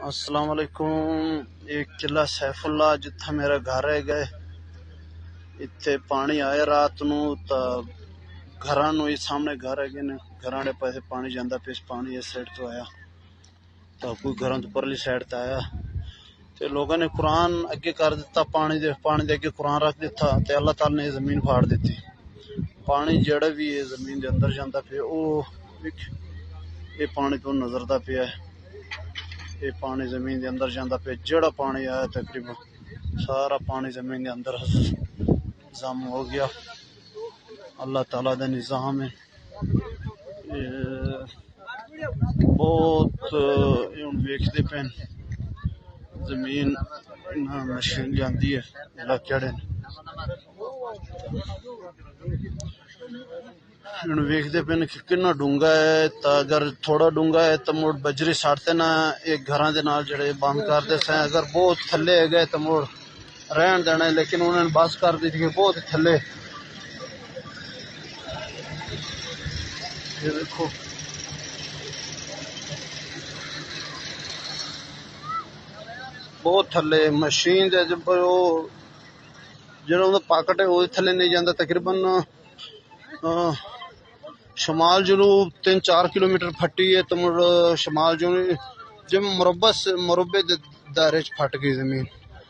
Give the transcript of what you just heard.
السلام علیکم۔ ایک قلعہ سیف اللہ جتھا میرا گھر ہے گئے اتنے پانی آئے رات نو تا گھراں نو ہی سامنے گھر ہے گئے گھراں دے پاسے پانی جاندا پیس پانی اس سائڈ تو آیا تا کوئی گھراں تو پرلی سائڈ تے آیا تے لوگوں نے قرآن اگے کر دیتا پانی دے اگے قرآن رکھ دیتا تے اللہ تعالی نے زمین پھاڑ دیتی پانی جڑا بھی ہے زمین دے اندر جاندا پیا او یہ پانی تو نظر دا پیا ہے یہ پانی زمین دے اندر جاندا پیا جڑا پانی آیا تقریبا سارا پانی زمین دے اندر ضم ہو گیا اللہ تعالیٰ دا نظام ہے بہت ہن ویکھدے پین زمین مشین جاندی ہے علاقے ہن ویکھدے پین کہ کنا ڈونگا ہے تا اگر تھوڑا ڈونگا ہے تو مڑ بجری ساڑتے نا ایک گھراں دے نال جڑے بند کر دے سیں اگر بہت تھلے ہے گئے تو مڑ رہن دینا ہے لیکن انہوں نے بس کر دی تھی کہ بہت تھلے یہ دیکھو بہت تھلے مشین دے جڑا پاکٹ ہے وہ تھلے نہیں جاندہ تقریباً شمال جنوب 3-4 کلومیٹر پھٹی ہے تو مڑ شمال جنوب جب مربع دائرے چ پھٹ گئی زمین